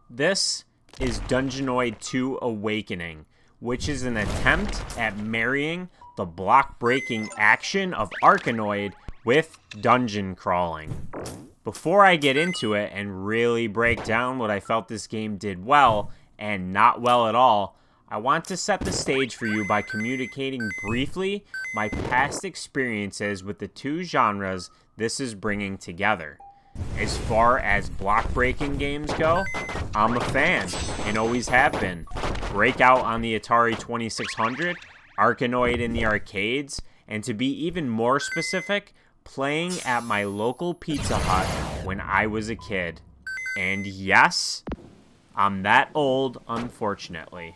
This is Dungeonoid 2 Awakening, which is an attempt at marrying the block-breaking action of Arkanoid with dungeon crawling. Before I get into it and really break down what I felt this game did well and not well at all, I want to set the stage for you by communicating briefly my past experiences with the two genres this is bringing together. As far as block-breaking games go, I'm a fan, and always have been. Breakout on the Atari 2600, Arkanoid in the arcades, and to be even more specific, playing at my local Pizza Hut when I was a kid. And yes, I'm that old, unfortunately.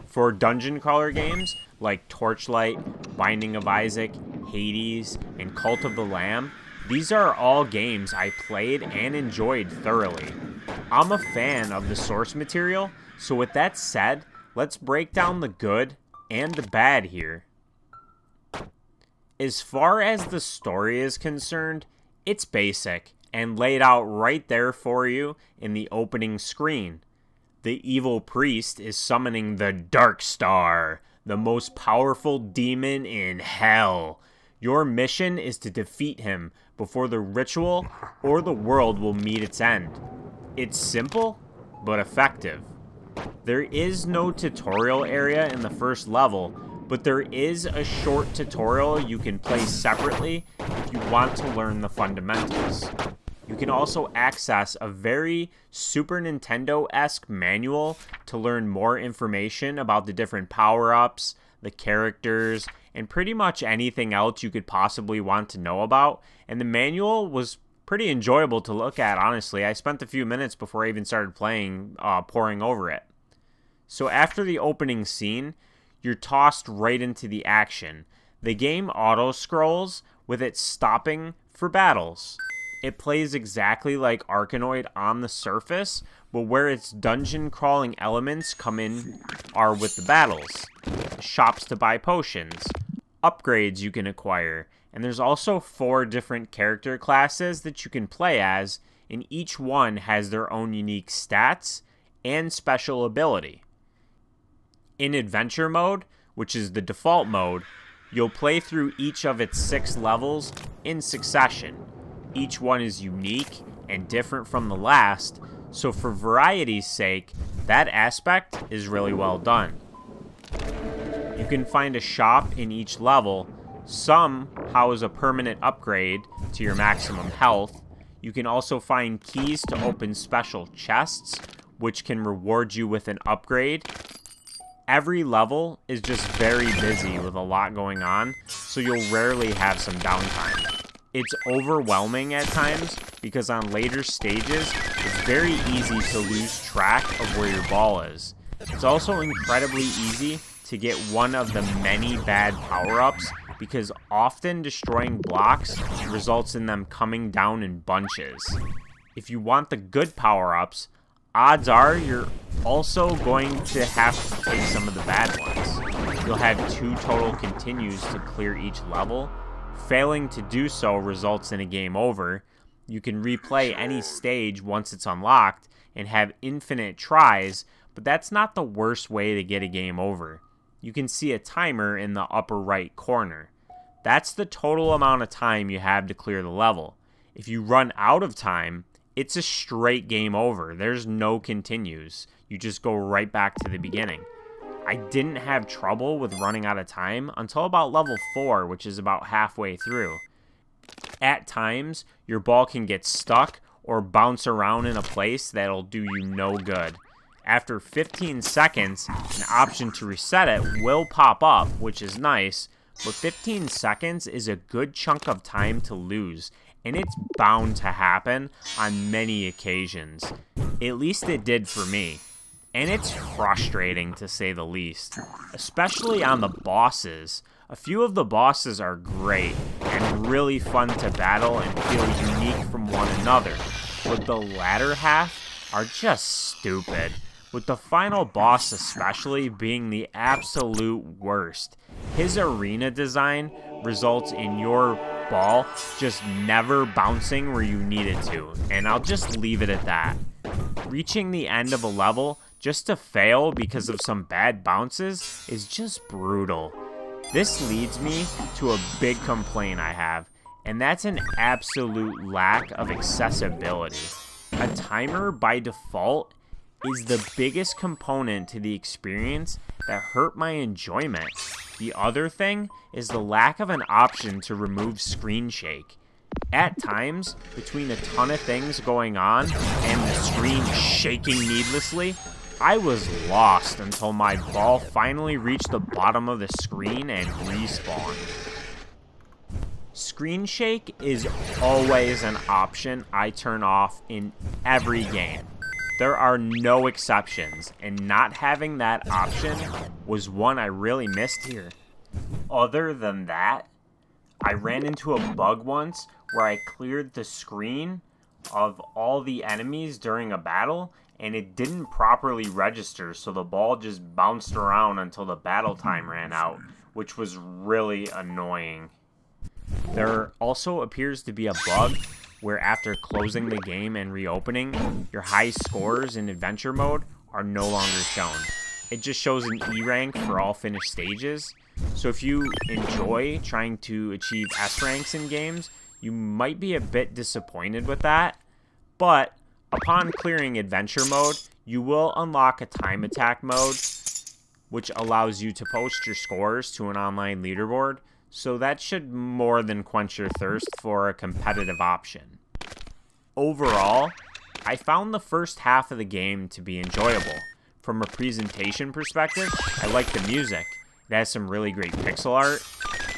For dungeon crawler games like Torchlight, Binding of Isaac, Hades, and Cult of the Lamb, these are all games I played and enjoyed thoroughly. I'm a fan of the source material, so with that said, let's break down the good and the bad here. As far as the story is concerned, it's basic and laid out right there for you in the opening screen. The evil priest is summoning the Dark Star, the most powerful demon in hell. Your mission is to defeat him before the ritual or the world will meet its end. It's simple, but effective. There is no tutorial area in the first level, but there is a short tutorial you can play separately if you want to learn the fundamentals. You can also access a very Super Nintendo-esque manual to learn more information about the different power-ups, the characters, and pretty much anything else you could possibly want to know about. And the manual was pretty enjoyable to look at, honestly. I spent a few minutes before I even started playing, poring over it. So after the opening scene, you're tossed right into the action. The game auto-scrolls with it stopping for battles. It plays exactly like Arkanoid on the surface, but where its dungeon crawling elements come in are with the battles. Shops to buy potions, upgrades you can acquire, and there's also 4 different character classes that you can play as, and each one has their own unique stats and special ability. In Adventure Mode, which is the default mode, you'll play through each of its 6 levels in succession. Each one is unique and different from the last, so for variety's sake, that aspect is really well done. You can find a shop in each level. Some house a permanent upgrade to your maximum health. You can also find keys to open special chests, which can reward you with an upgrade. Every level is just very busy with a lot going on, so you'll rarely have some downtime. It's overwhelming at times because on later stages, it's very easy to lose track of where your ball is. It's also incredibly easy to get one of the many bad power-ups because often destroying blocks results in them coming down in bunches. If you want the good power-ups, odds are you're also going to have to take some of the bad ones. You'll have 2 total continues to clear each level. Failing to do so results in a game over. You can replay any stage once it's unlocked and have infinite tries, but that's not the worst way to get a game over. You can see a timer in the upper right corner. That's the total amount of time you have to clear the level. If you run out of time, it's a straight game over. There's no continues. You just go right back to the beginning. I didn't have trouble with running out of time until about level 4, which is about halfway through. At times, your ball can get stuck or bounce around in a place that'll do you no good. After 15 seconds, an option to reset it will pop up, which is nice, but 15 seconds is a good chunk of time to lose, and it's bound to happen on many occasions. At least it did for me. And it's frustrating to say the least, especially on the bosses. A few of the bosses are great and really fun to battle and feel unique from one another, but the latter half are just stupid, with the final boss especially being the absolute worst. His arena design results in your ball just never bouncing where you need it to, and I'll just leave it at that. Reaching the end of a level just to fail because of some bad bounces is just brutal. This leads me to a big complaint I have, and that's an absolute lack of accessibility. A timer by default is the biggest component to the experience that hurt my enjoyment. The other thing is the lack of an option to remove screen shake. At times, between a ton of things going on and the screen shaking needlessly, I was lost until my ball finally reached the bottom of the screen and respawned. Screen shake is always an option I turn off in every game. There are no exceptions, and not having that option was one I really missed here. Other than that, I ran into a bug once where I cleared the screen of all the enemies during a battle, and it didn't properly register, so the ball just bounced around until the battle time ran out, which was really annoying. There also appears to be a bug where after closing the game and reopening, your high scores in adventure mode are no longer shown. It just shows an E rank for all finished stages. So if you enjoy trying to achieve S ranks in games, you might be a bit disappointed with that. But upon clearing adventure mode, you will unlock a time attack mode, which allows you to post your scores to an online leaderboard. So that should more than quench your thirst for a competitive option. Overall, I found the first half of the game to be enjoyable. From a presentation perspective, I like the music. It has some really great pixel art.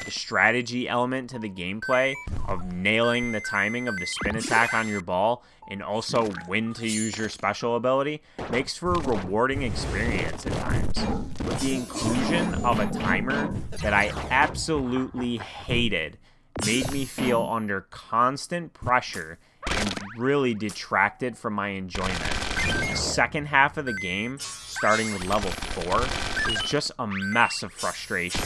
The strategy element to the gameplay of nailing the timing of the spin attack on your ball and also when to use your special ability makes for a rewarding experience at times. With the inclusion of a timer that I absolutely hated made me feel under constant pressure and really detracted from my enjoyment. The second half of the game, starting with level 4, is just a mess of frustration.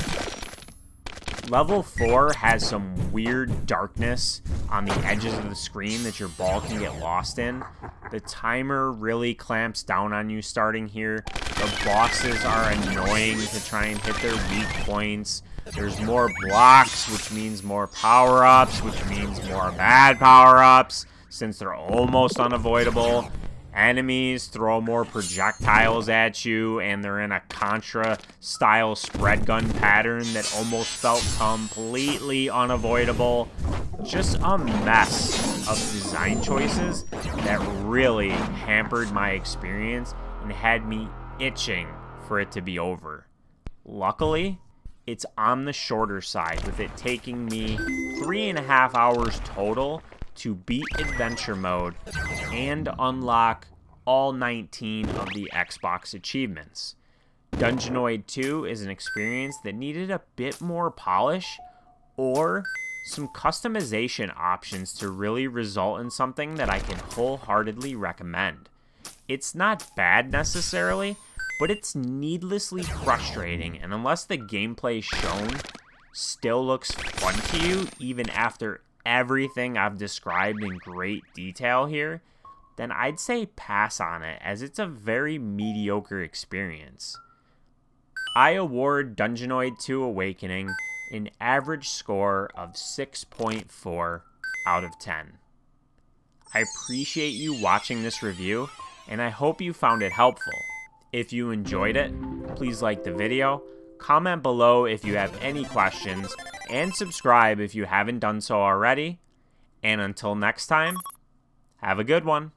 Level 4 has some weird darkness on the edges of the screen that your ball can get lost in. The timer really clamps down on you starting here. The bosses are annoying to try and hit their weak points. There's more blocks, which means more power-ups, which means more bad power-ups, since they're almost unavoidable. Enemies throw more projectiles at you, and they're in a Contra-style spread gun pattern that almost felt completely unavoidable. Just a mess of design choices that really hampered my experience and had me itching for it to be over. Luckily, it's on the shorter side, with it taking me 3.5 hours total to beat adventure mode and unlock all 19 of the Xbox achievements. Dungeonoid 2 is an experience that needed a bit more polish or some customization options to really result in something that I can wholeheartedly recommend. It's not bad necessarily, but it's needlessly frustrating, and unless the gameplay shown still looks fun to you, even after everything I've described in great detail here, then I'd say pass on it, as it's a very mediocre experience. I award Dungeonoid 2 Awakening an average score of 6.4 out of 10. I appreciate you watching this review, and I hope you found it helpful. If you enjoyed it, please like the video, comment below if you have any questions, and subscribe if you haven't done so already. And until next time, have a good one.